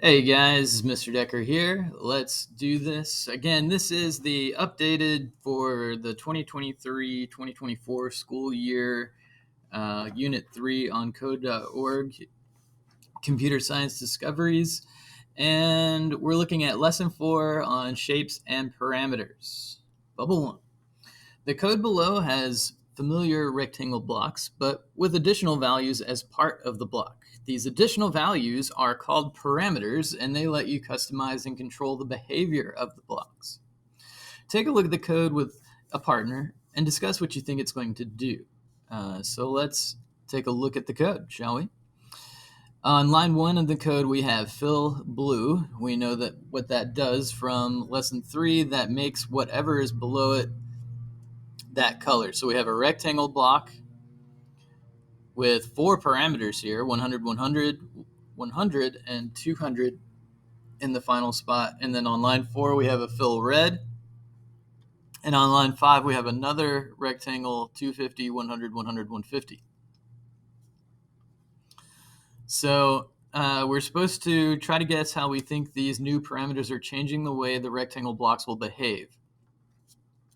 Hey guys, Mr. Decker here. Let's do this. Again, this is the updated for the 2023-2024 school year, Unit 3 on code.org, Computer Science Discoveries. And we're looking at Lesson 4 on shapes and parameters. Bubble 1. The code below has familiar rectangle blocks, but with additional values as part of the block. These additional values are called parameters, and they let you customize and control the behavior of the blocks. Take a look at the code with a partner and discuss what you think it's going to do. So let's take a look at the code, shall we? On line 1 of the code, we have fill blue. We know that what that does from lesson 3, that makes whatever is below it that color. So we have a rectangle block with 4 parameters here, 100, 100, 100, and 200 in the final spot. And then on line 4, we have a fill red. And on line 5, we have another rectangle, 250, 100, 100, 150. So we're supposed to try to guess how we think these new parameters are changing the way the rectangle blocks will behave.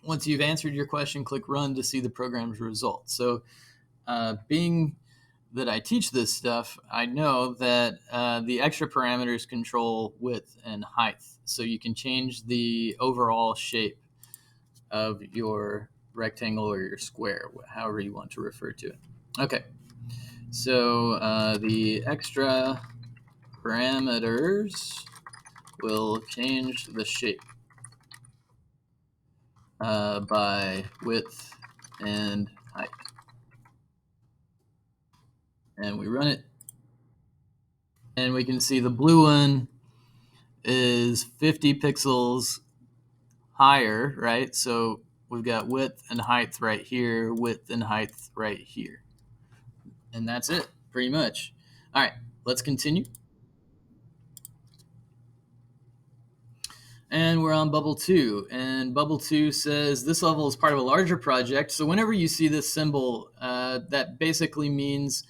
Once you've answered your question, click Run to see the program's results. So being that I teach this stuff, I know that the extra parameters control width and height. So you can change the overall shape of your rectangle or your square, however you want to refer to it. Okay, so the extra parameters will change the shape by width and height. And we run it, and we can see the blue one is 50 pixels higher, right? So we've got width and height right here, width and height right here. And that's it, pretty much. All right, let's continue. And we're on bubble 2, and bubble 2 says this level is part of a larger project. So whenever you see this symbol, that basically means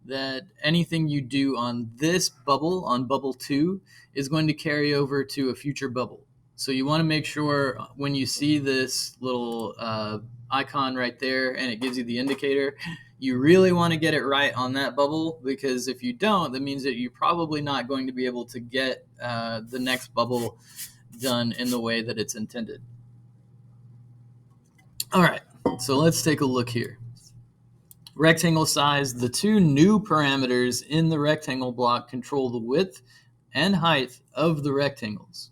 that anything you do on this bubble, on bubble 2, is going to carry over to a future bubble. So you want to make sure when you see this little icon right there and it gives you the indicator, you really want to get it right on that bubble, because if you don't, that means that you're probably not going to be able to get the next bubble done in the way that it's intended. All right, so let's take a look here. Rectangle size, the 2 new parameters in the rectangle block control the width and height of the rectangles.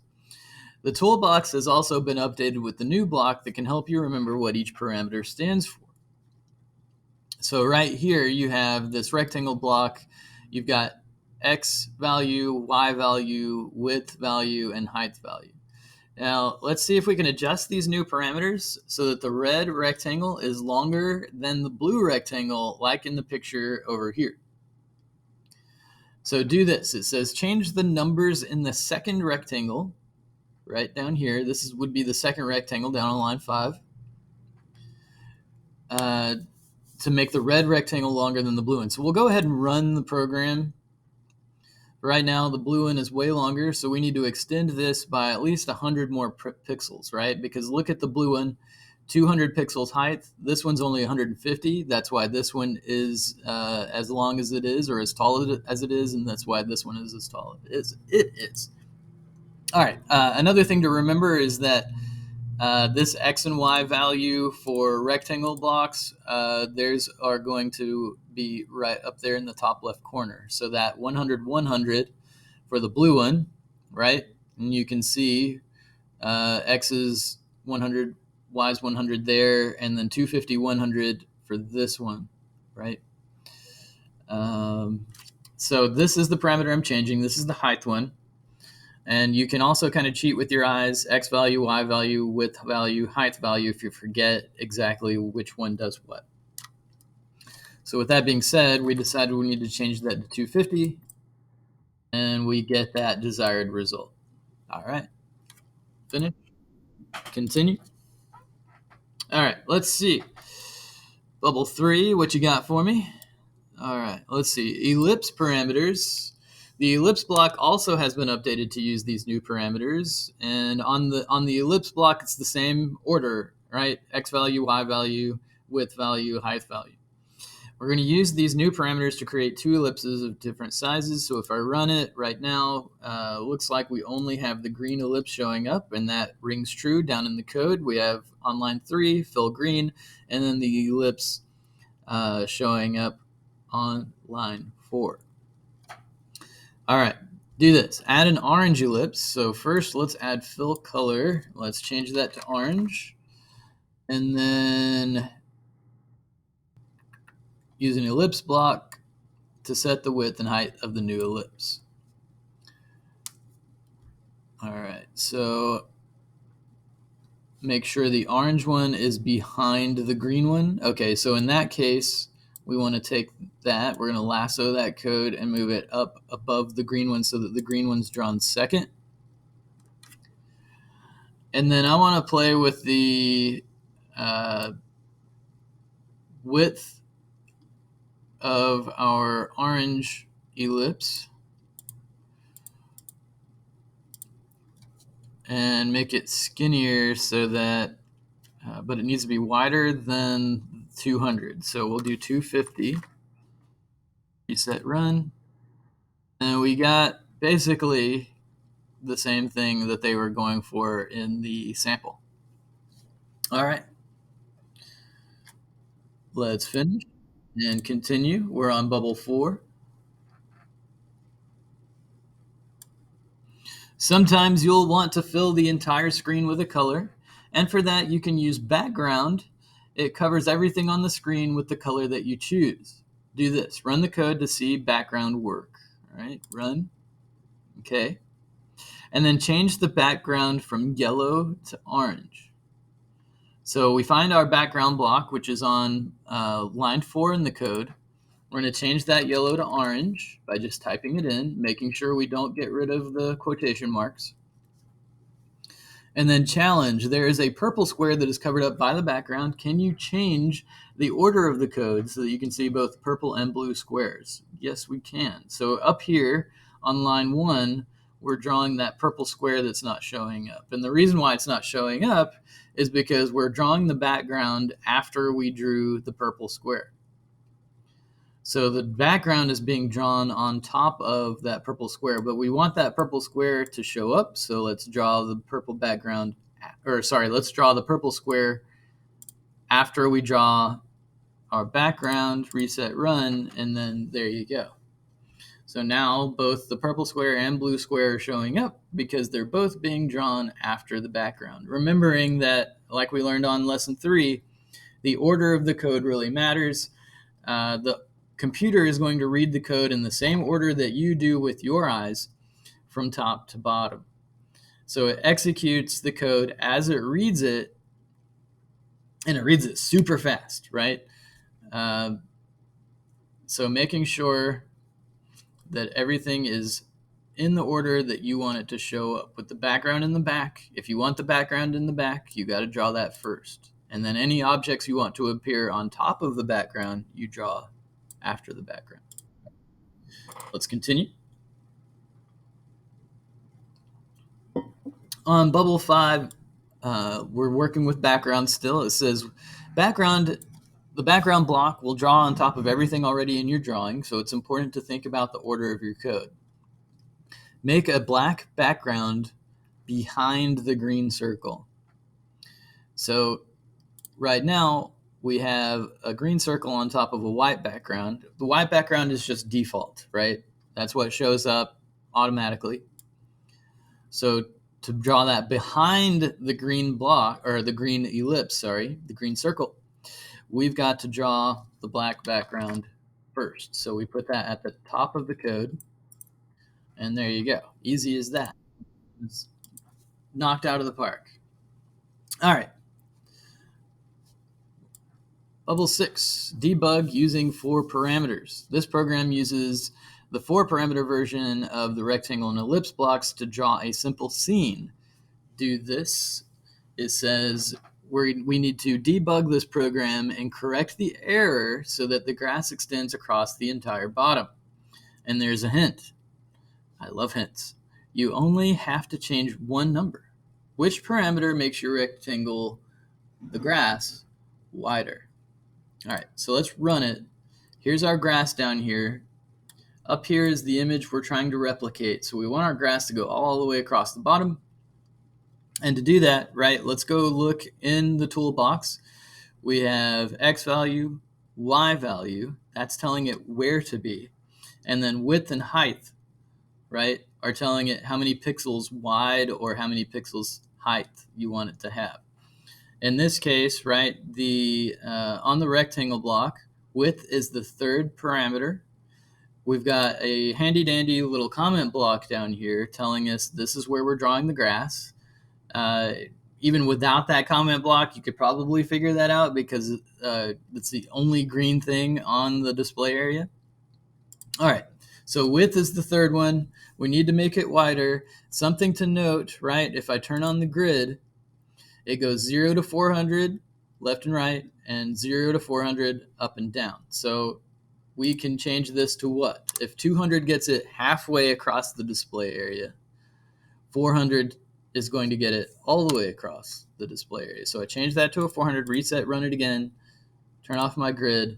The toolbox has also been updated with the new block that can help you remember what each parameter stands for. So right here you have this rectangle block. You've got X value, Y value, width value, and height value. Now, let's see if we can adjust these new parameters so that the red rectangle is longer than the blue rectangle, like in the picture over here. So do this. It says change the numbers in the second rectangle, right down here. This would be the second rectangle down on line 5, to make the red rectangle longer than the blue one. So we'll go ahead and run the program. Right now, the blue one is way longer, so we need to extend this by at least 100 more pixels, right? Because look at the blue one, 200 pixels height. This one's only 150. That's why this one is as long as it is, or as tall as it is, and that's why this one is as tall as it is. All right, another thing to remember is that this X and Y value for rectangle blocks, theirs are going to be right up there in the top left corner. So that 100, 100 for the blue one, right? And you can see X is 100, Y is 100 there, and then 250, 100 for this one, right? So this is the parameter I'm changing. This is the height one. And you can also kind of cheat with your eyes, X value, Y value, width value, height value, if you forget exactly which one does what. So with that being said, we decided we need to change that to 250, and we get that desired result. All right, finish, continue. All right, let's see. Bubble 3, what you got for me? All right, let's see. Ellipse parameters. The ellipse block also has been updated to use these new parameters, and on the ellipse block, it's the same order, right? X value, Y value, width value, height value. We're going to use these new parameters to create two ellipses of different sizes. So if I run it right now, looks like we only have the green ellipse showing up, and that rings true down in the code. We have on line 3, fill green, and then the ellipse showing up on line 4. All right, do this. Add an orange ellipse. So first, let's add fill color. Let's change that to orange. And then use an ellipse block to set the width and height of the new ellipse. All right, so make sure the orange one is behind the green one. Okay, so in that case, we want to take that. We're going to lasso that code and move it up above the green one so that the green one's drawn second. And then I want to play with the width of our orange ellipse and make it skinnier so that, but it needs to be wider than 200. So we'll do 250. Reset run. And we got basically the same thing that they were going for in the sample. All right. Let's finish and continue. We're on bubble 4. Sometimes you'll want to fill the entire screen with a color, and for that you can use background. It covers everything on the screen with the color that you choose. Do this. Run the code to see background work. All right, run. Okay. And then change the background from yellow to orange. So we find our background block, which is on line 4 in the code. We're going to change that yellow to orange by just typing it in, making sure we don't get rid of the quotation marks. And then challenge, there is a purple square that is covered up by the background. Can you change the order of the code so that you can see both purple and blue squares? Yes, we can. So up here on line 1, we're drawing that purple square that's not showing up. And the reason why it's not showing up is because we're drawing the background after we drew the purple square. So the background is being drawn on top of that purple square, but we want that purple square to show up. So let's draw the purple background, let's draw the purple square after we draw our background, reset run, and then there you go. So now both the purple square and blue square are showing up because they're both being drawn after the background. Remembering that, like we learned on lesson 3, the order of the code really matters. The computer is going to read the code in the same order that you do with your eyes from top to bottom. So it executes the code as it reads it, and it reads it super fast, right? So making sure that everything is in the order that you want it to show up with the background in the back. If you want the background in the back, you got to draw that first. And then any objects you want to appear on top of the background, you draw after the background. Let's continue. On bubble 5, we're working with background still. It says the background block will draw on top of everything already in your drawing, so it's important to think about the order of your code. Make a black background behind the green circle. So right now, we have a green circle on top of a white background. The white background is just default, right? That's what shows up automatically. So to draw that behind the green block, or the green ellipse, the green circle, we've got to draw the black background first. So we put that at the top of the code, and there you go. Easy as that. It's knocked out of the park. All right. Bubble 6, debug using 4 parameters. This program uses the 4-parameter version of the rectangle and ellipse blocks to draw a simple scene. Do this. It says we need to debug this program and correct the error so that the grass extends across the entire bottom. And there's a hint. I love hints. You only have to change one number. Which parameter makes your rectangle, the grass, wider? All right, so let's run it. Here's our grass down here. Up here is the image we're trying to replicate. So we want our grass to go all the way across the bottom. And to do that, right, let's go look in the toolbox. We have X value, Y value. That's telling it where to be. And then width and height, right, are telling it how many pixels wide or how many pixels height you want it to have. In this case, right, the on the rectangle block, width is the third parameter. We've got a handy dandy little comment block down here telling us this is where we're drawing the grass. Even without that comment block, you could probably figure that out because it's the only green thing on the display area. All right, so width is the third one. We need to make it wider. Something to note, right? If I turn on the grid, it goes 0 to 400 left and right, and 0 to 400 up and down. So we can change this to what? If 200 gets it halfway across the display area, 400 is going to get it all the way across the display area. So I change that to a 400, reset, run it again, turn off my grid,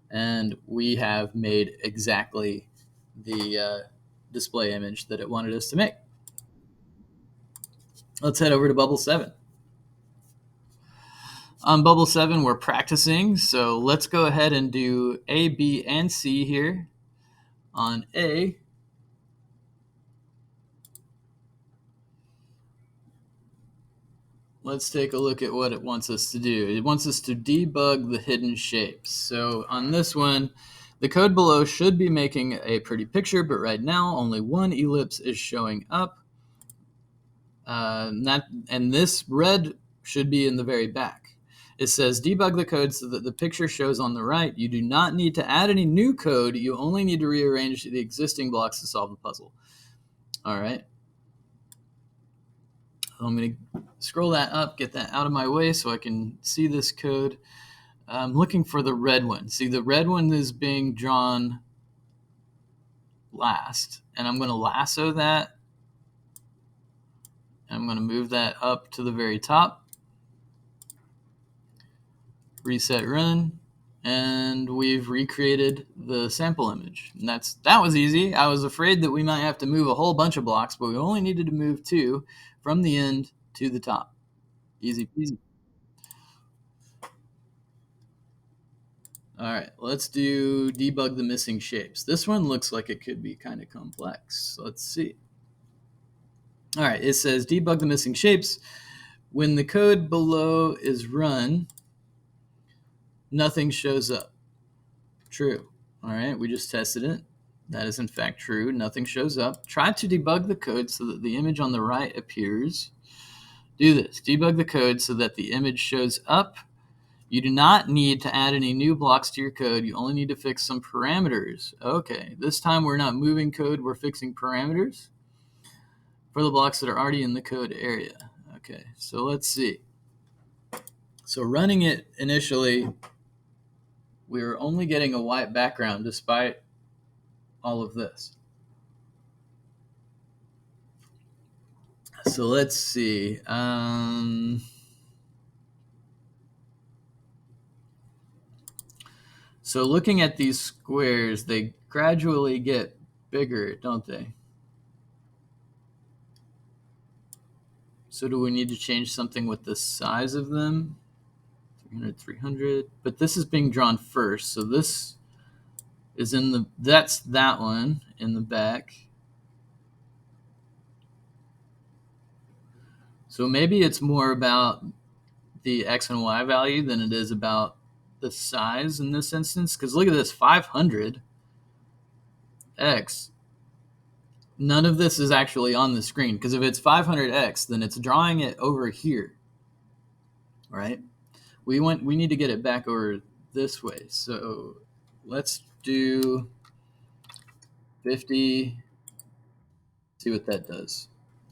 and we have made exactly the display image that it wanted us to make. Let's head over to Bubble 7. On Bubble 7, we're practicing, so let's go ahead and do A, B, and C here. On A, let's take a look at what it wants us to do. It wants us to debug the hidden shapes. So on this one, the code below should be making a pretty picture, but right now only one ellipse is showing up. And this red should be in the very back. It says debug the code so that the picture shows on the right. You do not need to add any new code. You only need to rearrange the existing blocks to solve the puzzle. All right. I'm going to scroll that up, get that out of my way so I can see this code. I'm looking for the red one. See, the red one is being drawn last, and I'm going to lasso that. I'm going to move that up to the very top. Reset run, and we've recreated the sample image. And that was easy. I was afraid that we might have to move a whole bunch of blocks, but we only needed to move 2 from the end to the top. Easy peasy. All right, let's do debug the missing shapes. This one looks like it could be kind of complex. Let's see. All right, it says debug the missing shapes. When the code below is run, nothing shows up. True. All right, we just tested it. That is in fact true. Nothing shows up. Try to debug the code so that the image on the right appears. Do this. Debug the code so that the image shows up. You do not need to add any new blocks to your code. You only need to fix some parameters. Okay, this time we're not moving code. We're fixing parameters for the blocks that are already in the code area. Okay, so let's see. So running it initially, we were only getting a white background despite all of this. So let's see. So looking at these squares, they gradually get bigger, don't they? So do we need to change something with the size of them? 300, 300. But this is being drawn first, so this is that's that one in the back. So maybe it's more about the X and Y value than it is about the size in this instance. Because look at this, 500X. None of this is actually on the screen. Because if it's 500X, then it's drawing it over here, right? We need to get it back over this way. So let's do 50. See what that does.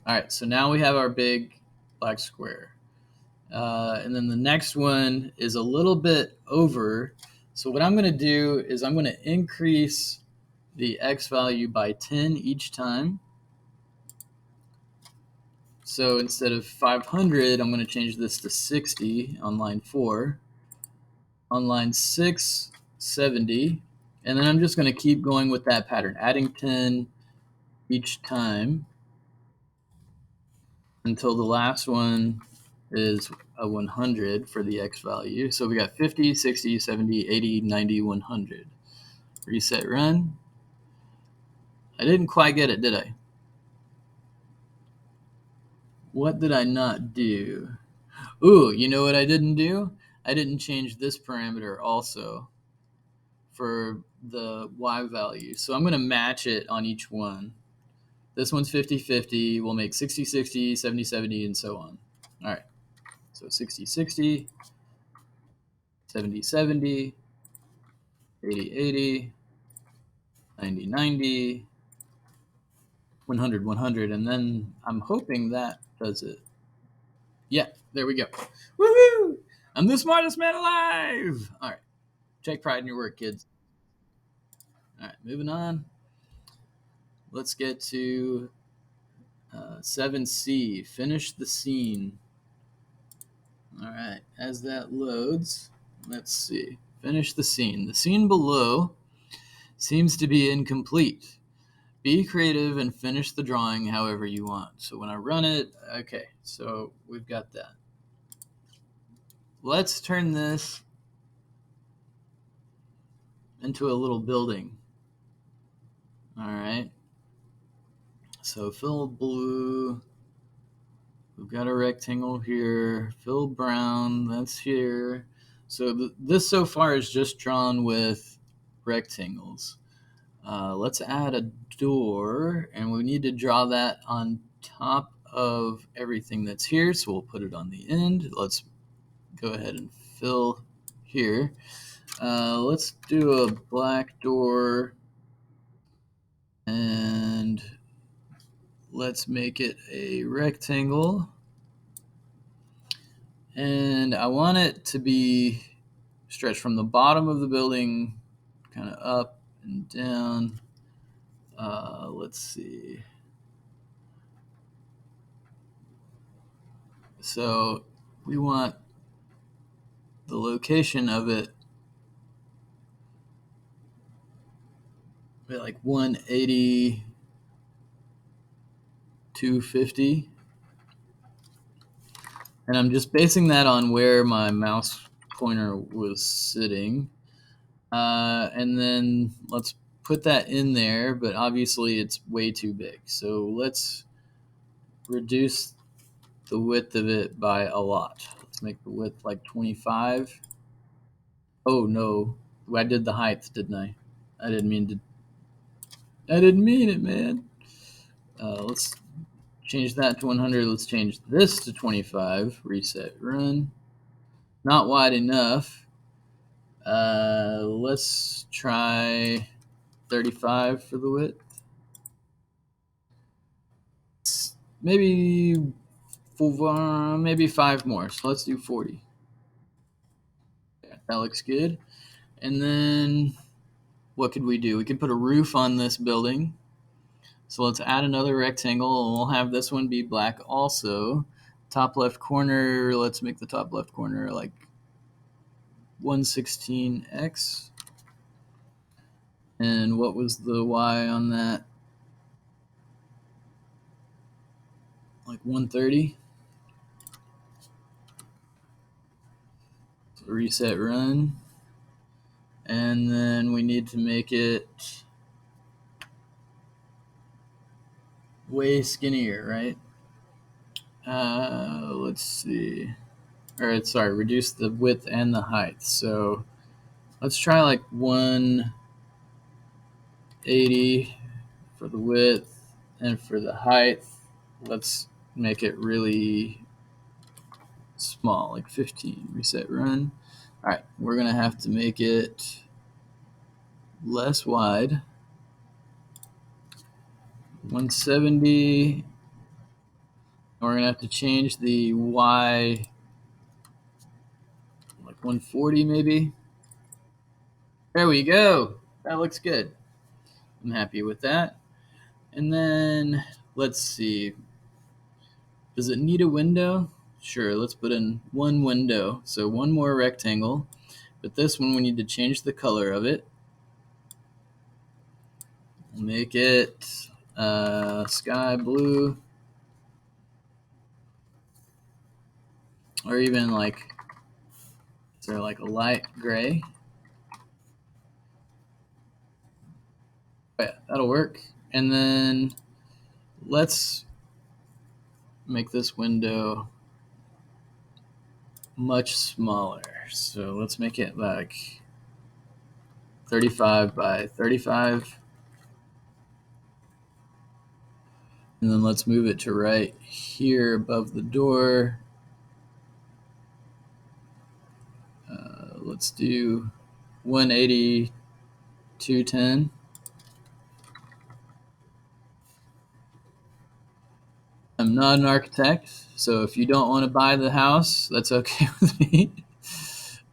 All right, so now we have our big black square. And then the next one is a little bit over. So what I'm going to do is I'm going to increase the X value by 10 each time. So instead of 500, I'm going to change this to 60 on line 4. On line 6, 70. And then I'm just going to keep going with that pattern, adding 10 each time until the last one is a 100 for the x value. So we got 50, 60, 70, 80, 90, 100. Reset run. I didn't quite get it, did I? What did I not do? Ooh, you know what I didn't do? I didn't change this parameter also for the y value. So I'm going to match it on each one. This one's 50-50. We'll make 60-60, 70-70, and so on. All right. So 60-60, 70-70, 80-80, 90-90, 100-100, and then I'm hoping that does it. Yeah, there we go. Woohoo! I'm the smartest man alive! All right. Take pride in your work, kids. All right, moving on. Let's get to 7C, finish the scene. All right, as that loads, let's see. Finish the scene. The scene below seems to be incomplete. Be creative and finish the drawing however you want. So when I run it, okay, so we've got that. Let's turn this into a little building. All right. So fill blue. We've got a rectangle here. Fill brown. That's here. So this so far is just drawn with rectangles. Let's add a door, and we need to draw that on top of everything that's here. So we'll put it on the end. Let's go ahead and fill here. Let's do a black door, and let's make it a rectangle. And I want it to be stretched from the bottom of the building kind of up and down. Let's see. So we want the location of it be like 180, 250. And I'm just basing that on where my mouse pointer was sitting. And then let's put that in there, but obviously it's way too big. So let's reduce the width of it by a lot. Let's make the width like 25. Oh no, I did the height, didn't I? I didn't mean it, man. Let's change that to 100. Let's change this to 25. Reset, run. Not wide enough. Let's try 35 for the width. Maybe 5 more. So let's do 40. Yeah, that looks good. And then what could we do? We could put a roof on this building. So let's add another rectangle, and we'll have this one be black also. Top left corner, let's make the top left corner like 116x. And what was the y on that? Like 130. So reset, run. And then we need to make it way skinnier, right? Let's see. All right, sorry, reduce the width and the height. So let's try like 180 for the width, and for the height, let's make it really small, like 15. Reset, run. All right, we're gonna have to make it less wide. 170. We're gonna have to change the y like 140 maybe. There we go. That looks good. I'm happy with that. And then let's see. Does it need a window? Sure, let's put in one window. So one more rectangle. But this one, we need to change the color of it. We'll make it sky blue. Or even like, is there like a light gray? Oh, yeah, that'll work. And then let's make this window much smaller. So let's make it like 35 by 35. And then let's move it to right here above the door. Let's do 180, 210. I'm not an architect, so if you don't want to buy the house, that's okay with me.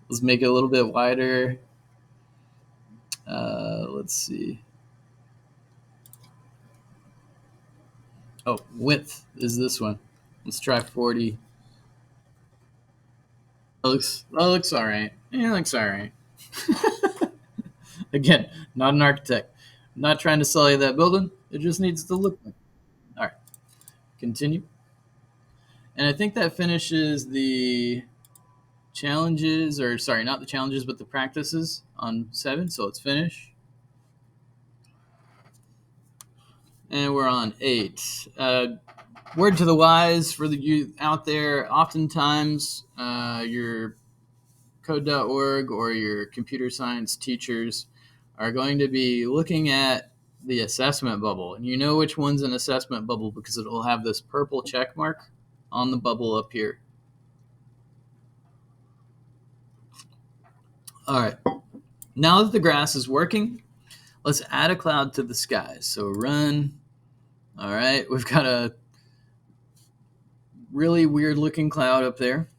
Let's make it a little bit wider. Let's see. Oh, width is this one. Let's try 40. That looks all right. Yeah, it looks all right. Again, not an architect. I'm not trying to sell you that building. It just needs to look like. All right, continue. And I think that finishes the challenges, or sorry, not the challenges, but the practices on 7. So let's finish. And we're on 8. Word to the wise for the youth out there, oftentimes your code.org or your computer science teachers are going to be looking at the assessment bubble. And you know which one's an assessment bubble because it will have this purple check mark on the bubble up here. All right. Now that the grass is working, let's add a cloud to the sky. So run. All right. We've got a really weird looking cloud up there.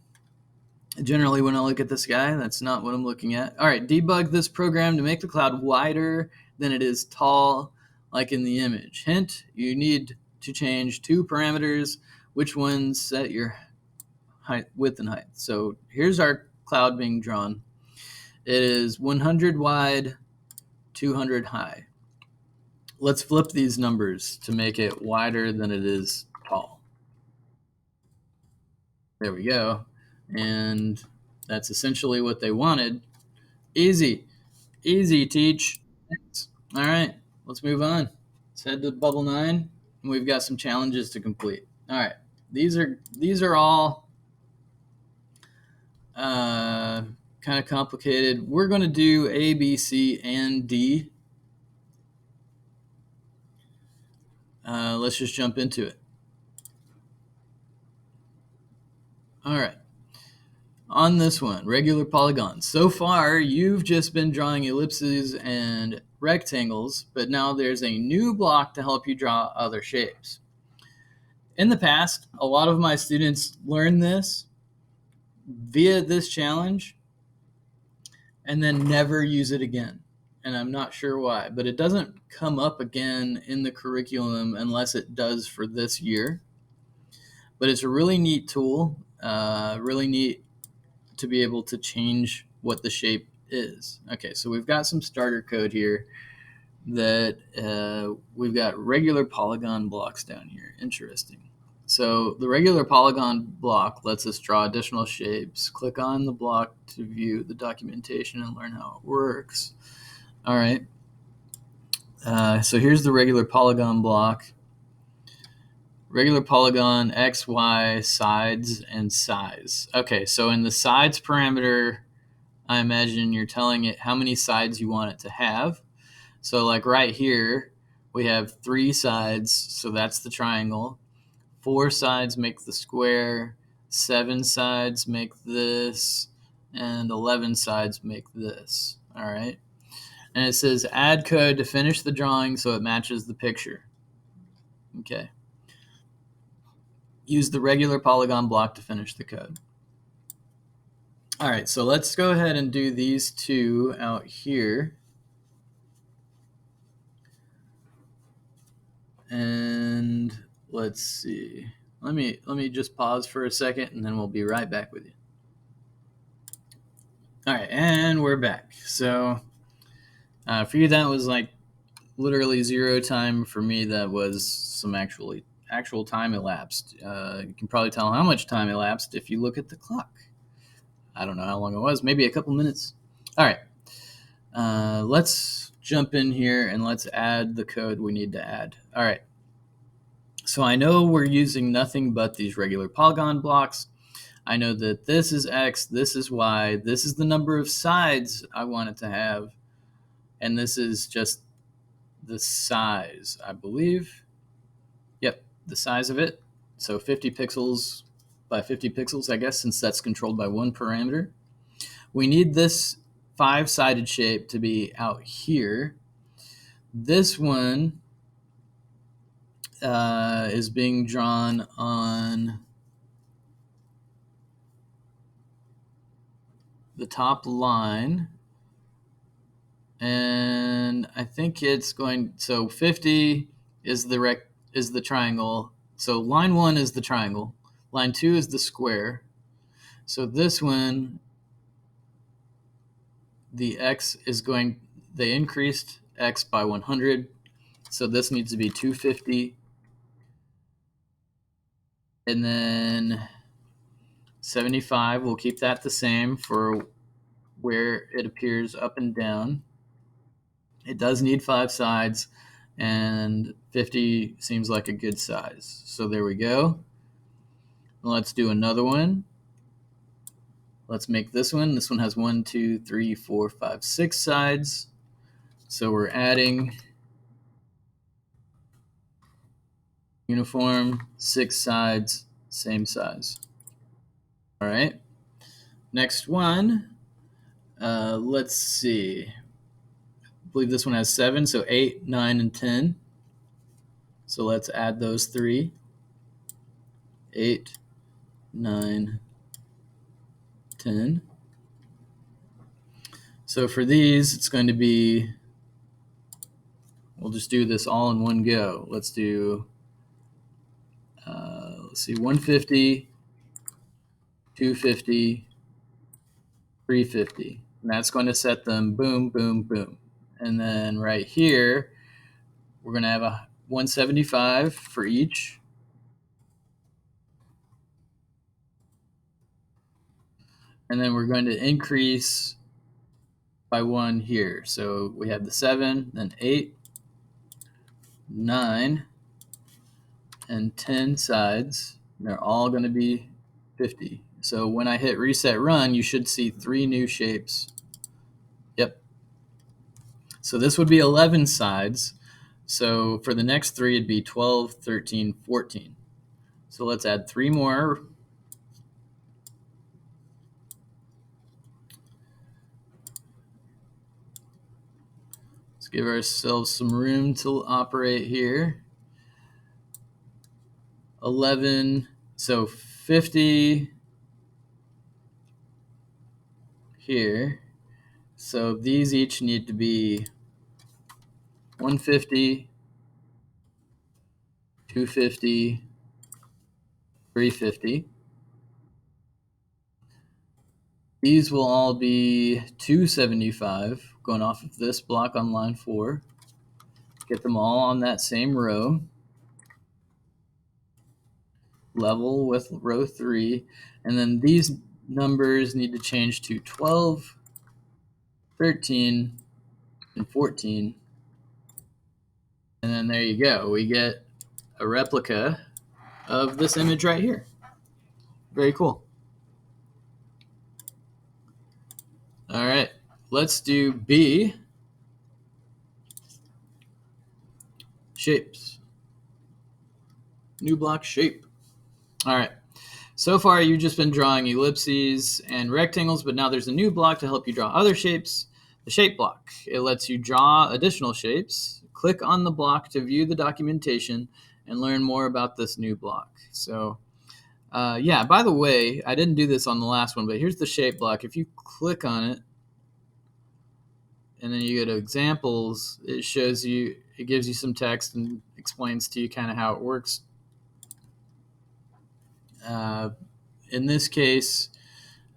Generally, when I look at the sky, that's not what I'm looking at. All right, debug this program to make the cloud wider than it is tall, like in the image. Hint, you need to change 2 parameters. Which ones set your height, width and height? So here's our cloud being drawn. It is 100 wide, 200 high. Let's flip these numbers to make it wider than it is tall. There we go. And that's essentially what they wanted. Easy. Easy, teach. Thanks. All right, let's move on. Let's head to bubble 9. And we've got some challenges to complete. All right, these are all kind of complicated. We're going to do A, B, C, and D. Let's just jump into it. All right. On this one, regular polygons. So far, you've just been drawing ellipses and rectangles, but now there's a new block to help you draw other shapes. In the past, a lot of my students learned this via this challenge and then never use it again. And I'm not sure why, but it doesn't come up again in the curriculum unless it does for this year. But it's a really neat tool, really neat to be able to change what the shape is. Okay, so we've got some starter code here that we've got regular polygon blocks down here. Interesting. So the regular polygon block lets us draw additional shapes. Click on the block to view the documentation and learn how it works. All right. So here's the regular polygon block. Regular polygon, X, Y, sides, and size. Okay, so in the sides parameter, I imagine you're telling it how many sides you want it to have. So like right here, we have 3 sides, so that's the triangle. 4 sides make the square, 7 sides make this, and 11 sides make this. All right. And it says add code to finish the drawing so it matches the picture. Okay. Use the regular polygon block to finish the code. All right, so let's go ahead and do these 2 out here. And let's see. let me just pause for a second, and then we'll be right back with you. All right, and we're back. So for you, that was like literally 0 time. For me, that was some actual time elapsed. You can probably tell how much time elapsed if you look at the clock. I don't know how long it was, maybe a couple minutes. All right, let's jump in here and let's add the code we need to add. All right, so I know we're using nothing but these regular polygon blocks. I know that this is X, this is Y, this is the number of sides I want it to have, and this is just the size, I believe. Yep, the size of it. So 50 pixels by 50 pixels, I guess, since that's controlled by one parameter. We need this 5-sided shape to be out here. This one is being drawn on the top line, and I think it's going, so 50 is the triangle. So line 1 is the triangle, line 2 is the square. So this one, the X is going, they increased X by 100, so this needs to be 250, and then 75, we'll keep that the same for where it appears up and down. It does need 5 sides, and 50 seems like a good size. So there we go. Let's do another one. Let's make this one. This one has 1, 2, 3, 4, 5, 6 sides. So we're adding uniform, 6 sides, same size. All right. Next one. Let's see. I believe this one has 7, so 8, 9, and 10. So let's add those 3. 8, 9, 10. So for these, it's going to be, we'll just do this all in one go. Let's do, let's see, 150, 250, 350. And that's going to set them boom, boom, boom. And then right here, we're going to have a 175 for each. And then we're going to increase by 1 here. So we have the 7, then 8, 9, and 10 sides. They're all going to be 50. So when I hit reset run, you should see 3 new shapes. Yep. So this would be 11 sides. So for the next 3, it'd be 12, 13, 14. So let's add 3 more. Let's give ourselves some room to operate here. 11, so 50 here. So these each need to be 150, 250, 350. These will all be 275 going off of this block on line 4. Get them all on that same row. Level with row 3. And then these numbers need to change to 12, 13, and 14. And then there you go. We get a replica of this image right here. Very cool. All right, let's do B, shapes. New block shape. All right, so far you've just been drawing ellipses and rectangles, but now there's a new block to help you draw other shapes, the shape block. It lets you draw additional shapes. Click on the block to view the documentation and learn more about this new block. So yeah, by the way, I didn't do this on the last one, but here's the shape block. If you click on it, and then you go to examples, it shows you, it gives you some text and explains to you kind of how it works. In this case,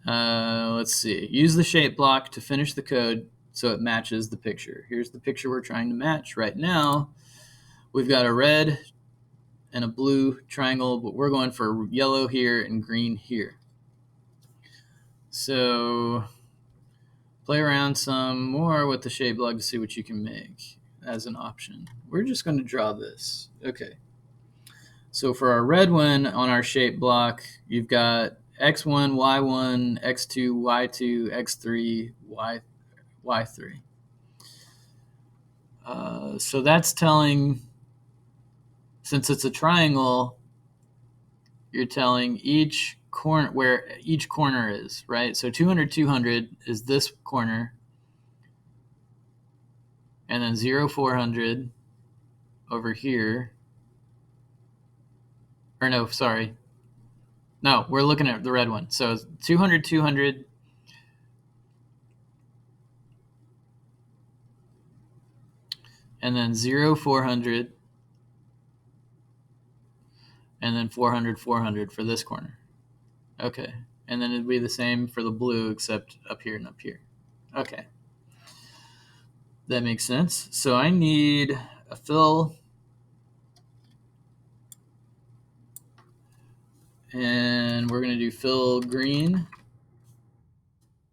let's see. Use the shape block to finish the code so it matches the picture. Here's the picture we're trying to match right now. We've got a red and a blue triangle, but we're going for yellow here and green here. So play around some more with the shape block to see what you can make as an option. We're just going to draw this. Okay. So for our red one on our shape block, you've got x1, y1, x2, y2, x3, y3. So that's telling, since it's a triangle, you're telling each corner where each corner is, right? So 200, 200 is this corner, and then 0, 400 over here. Or no, sorry. No, we're looking at the red one. So 200, 200. And then 0, 400. And then 400, 400 for this corner. Okay. And then it'd be the same for the blue, except up here and up here. Okay. That makes sense. So I need a fill. And we're going to do fill green.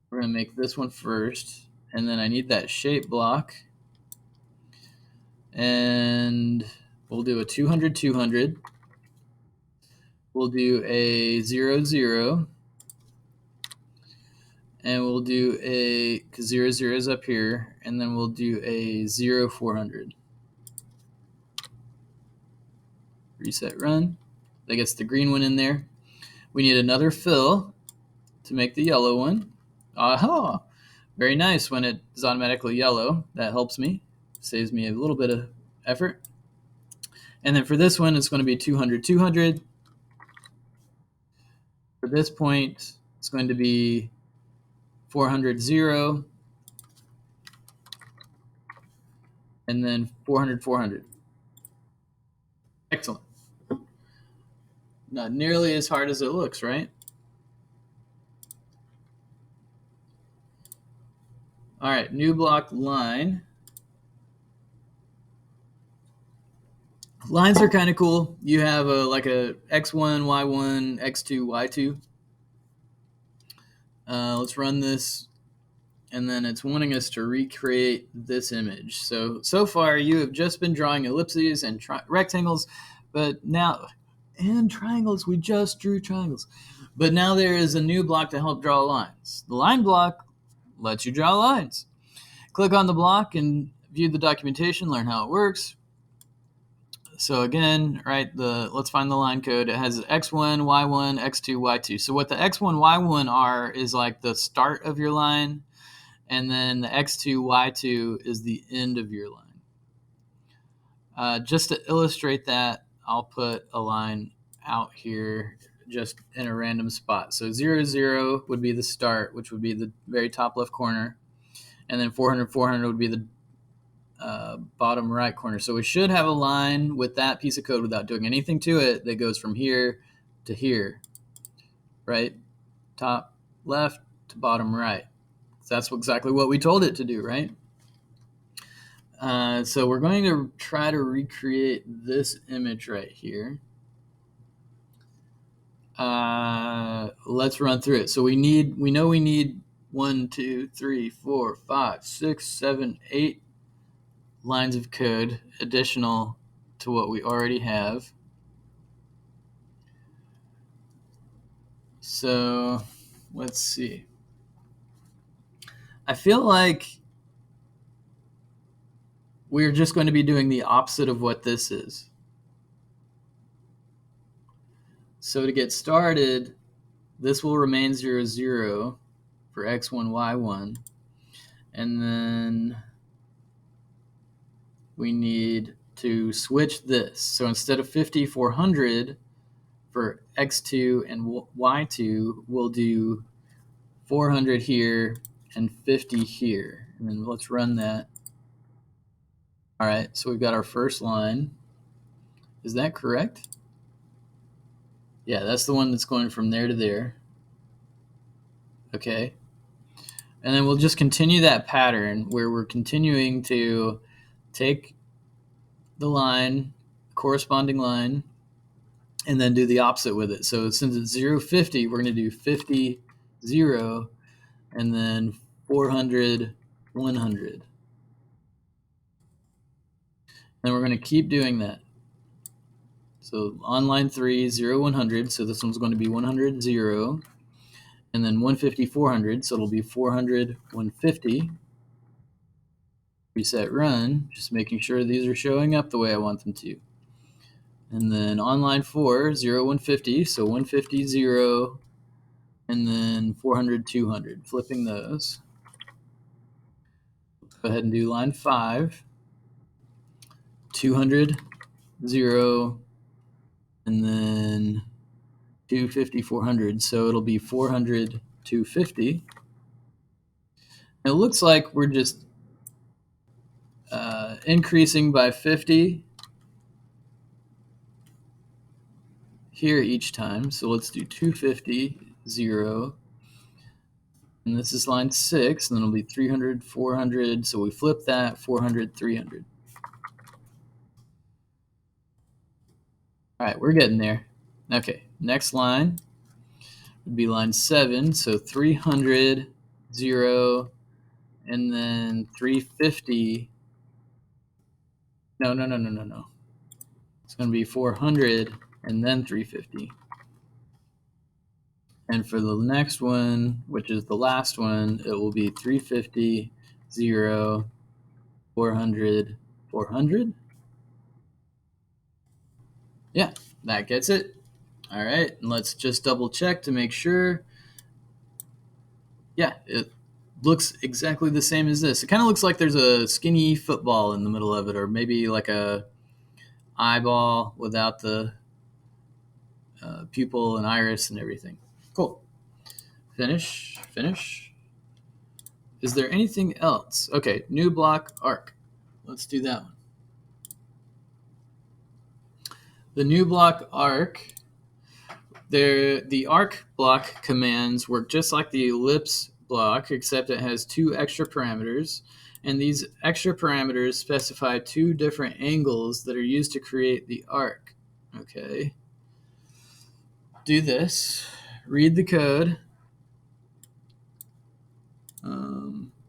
We're going to make this one first. And then I need that shape block. And we'll do a 200, 200. We'll do a 0, 0. And we'll do a, because 0, 0 is up here. And then we'll do a 0, 400. Reset run. That gets the green one in there. We need another fill to make the yellow one. Aha! Very nice when it is automatically yellow. That helps me. Saves me a little bit of effort. And then for this one, it's going to be 200, 200. For this point, it's going to be 400, 0. And then 400, 400. Excellent. Not nearly as hard as it looks, right? All right, new block line. Lines are kind of cool. You have like a x1, y1, x2, y2. Let's run this. And then it's wanting us to recreate this image. So far you have just been drawing ellipses and rectangles, but now, and triangles, we just drew triangles. But now there is a new block to help draw lines. The line block lets you draw lines. Click on the block and view the documentation, learn how it works. So again, right, let's find the line code. It has x1, y1, x2, y2. So what the x1, y1 are is like the start of your line, and then the x2, y2 is the end of your line. Just to illustrate that, I'll put a line out here just in a random spot. So 0, 0 would be the start, which would be the very top left corner, and then 400, 400 would be the bottom right corner. So we should have a line with that piece of code without doing anything to it that goes from here to here, right? Top left to bottom right. So that's exactly what we told it to do, right? So we're going to try to recreate this image right here. Let's run through it. So we know we need 1, 2, 3, 4, 5, 6, 7, 8 lines of code additional to what we already have. So let's see. I feel like we're just going to be doing the opposite of what this is. So to get started, this will remain 0, 0 for x1, y1. And then we need to switch this. So instead of 50, 400 for x2 and y2, we'll do 400 here and 50 here. And then let's run that. All right, so we've got our first line. Is that correct? Yeah, that's the one that's going from there to there. Okay. And then we'll just continue that pattern where we're continuing to take the line, corresponding line, and then do the opposite with it. So since it's 0, 50, we're going to do 50, 0, and then 400, 100. And we're going to keep doing that. So on line 3, 0, 100. So this one's going to be 100, 0. And then 150, 400. So it'll be 400, 150. Reset run, just making sure these are showing up the way I want them to. And then on line 4, 0, 150. So 150, 0. And then 400, 200. Flipping those. Go ahead and do line 5. 200, 0. And then 250, 400. So it'll be 400, 250. It looks like we're just increasing by 50 here each time. So let's do 250, 0. And this is line 6, and then it'll be 300, 400. So we flip that, 400, 300. All right, we're getting there. Okay, next line would be line 7. So 300, 0, and then 350. No. It's going to be 400 and then 350. And for the next one, which is the last one, it will be 350, 0, 400, 400. Yeah, that gets it. All right, and let's just double check to make sure. Yeah, it looks exactly the same as this. It kind of looks like there's a skinny football in the middle of it, or maybe like a eyeball without the pupil and iris and everything. Cool. Finish. Is there anything else? Okay, new block arc. Let's do that one. The new block arc, the arc block commands work just like the ellipse block, except it has 2 extra parameters. And these extra parameters specify 2 different angles that are used to create the arc. Okay. Do this. Read the code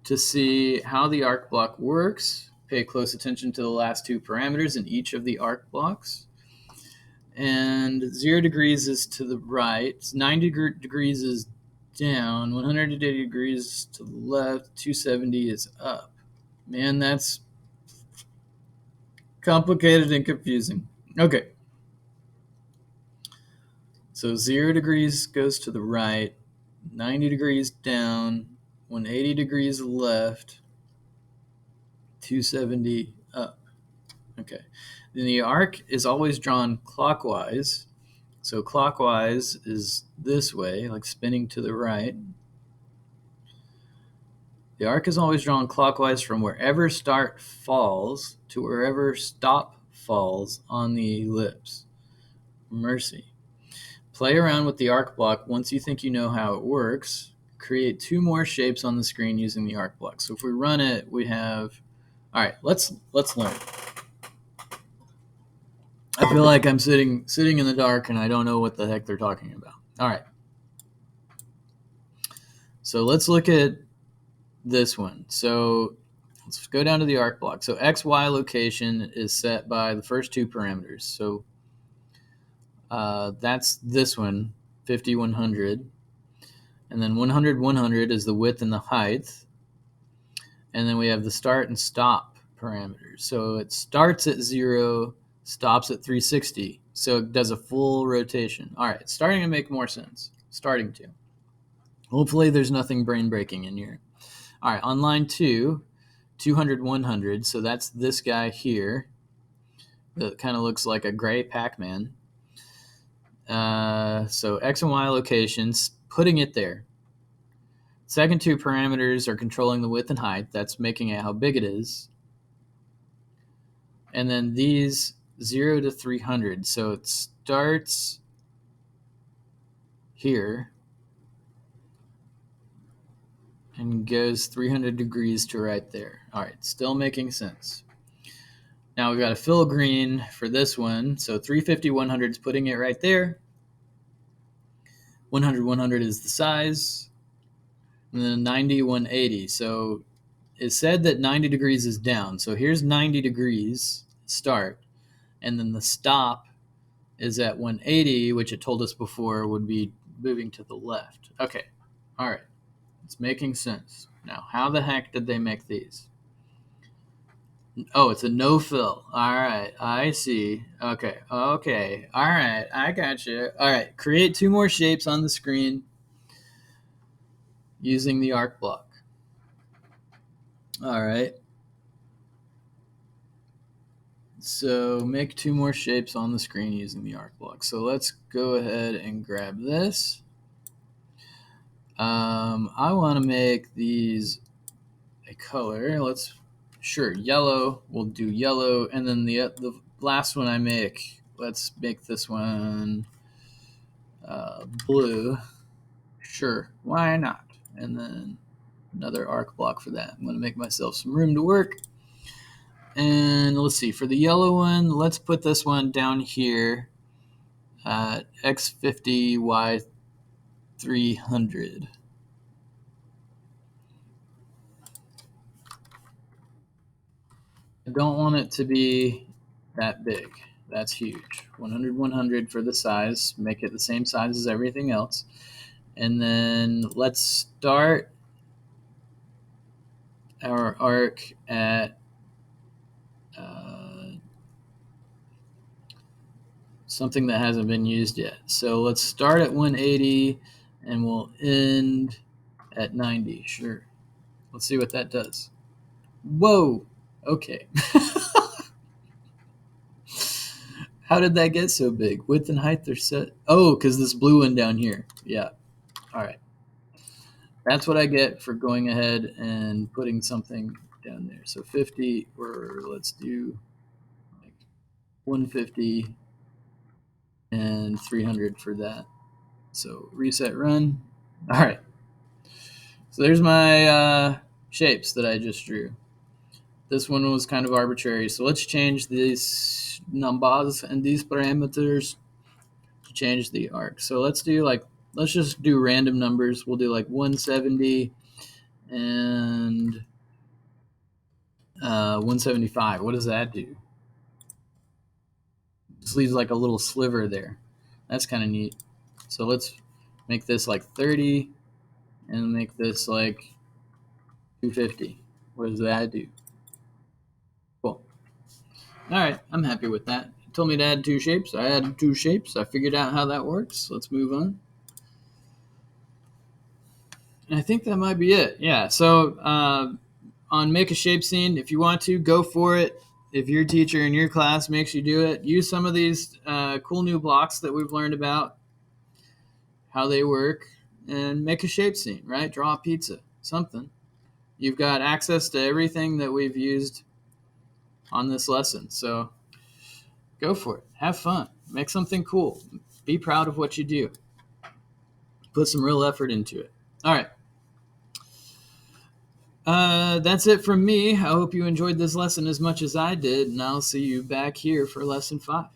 to see how the arc block works. Pay close attention to the last 2 parameters in each of the arc blocks. And 0 degrees is to the right, 90 degrees is down, 180 degrees to the left, 270 is up. Man, that's complicated and confusing. Okay. So 0 degrees goes to the right, 90 degrees down, 180 degrees left, 270 up. Okay. Then the arc is always drawn clockwise. So clockwise is this way, like spinning to the right. The arc is always drawn clockwise from wherever start falls to wherever stop falls on the ellipse. Mercy. Play around with the arc block once you think you know how it works. Create 2 more shapes on the screen using the arc block. So if we run it, we have... All right, let's learn. I feel like I'm sitting in the dark and I don't know what the heck they're talking about. All right. So let's look at this one. So let's go down to the arc block. So XY location is set by the first 2 parameters. So that's this one, 50, 100. And then 100, 100 is the width and the height. And then we have the start and stop parameters. So it starts at 0, stops at 360. So it does a full rotation. All right, it's starting to make more sense. Starting to. Hopefully there's nothing brain breaking in here. All right, on line 2, 200, 100. So that's this guy here. That kind of looks like a gray Pac-Man. So X and Y locations, putting it there. Second 2 parameters are controlling the width and height. That's making it how big it is. And then these 0 to 300. So it starts here and goes 300 degrees to right there. All right, still making sense. Now we've got a fill green for this one. So 350, 100 is putting it right there. 100, 100 is the size. And then 90, 180. So it said that 90 degrees is down. So here's 90 degrees start. And then the stop is at 180, which it told us before would be moving to the left. Okay. All right. It's making sense. Now, how the heck did they make these? Oh, it's a no fill. All right. I see. Okay. Okay. All right. I got you. All right. Create 2 more shapes on the screen using the arc block. All right. So make 2 more shapes on the screen using the arc block. So let's go ahead and grab this. I want to make these a color. Sure, yellow. We'll do yellow, and then the last one I make. Let's make this one blue. Sure, why not? And then another arc block for that. I'm going to make myself some room to work. And let's see, for the yellow one, let's put this one down here at x50, y300. I don't want it to be that big. That's huge. 100, 100 for the size. Make it the same size as everything else. And then let's start our arc at something that hasn't been used yet. So let's start at 180 and we'll end at 90. Sure. Let's see what that does. Whoa. Okay. How did that get so big? Width and height are set. Oh, because this blue one down here. Yeah. All right. That's what I get for going ahead and putting something down there. So 50, or let's do like 150 and 300 for that. So reset run. All right. So there's my shapes that I just drew. This one was kind of arbitrary. So let's change these numbers and these parameters to change the arc. So let's just do random numbers. We'll do like 170 and 175. What does that do? Just leaves like a little sliver there. That's kind of neat. So let's make this like 30 and make this like 250. What does that do? Cool. All right, I'm happy with that. It told me to add 2 shapes. I added 2 shapes. I figured out how that works. Let's move on. And I think that might be it. Yeah, so on Make a Shape Scene, if you want to, go for it. If your teacher in your class makes you do it, use some of these cool new blocks that we've learned about, how they work, and make a shape scene, right? Draw a pizza, something. You've got access to everything that we've used on this lesson. So go for it. Have fun. Make something cool. Be proud of what you do. Put some real effort into it. All right. That's it from me. I hope you enjoyed this lesson as much as I did, and I'll see you back here for lesson 5.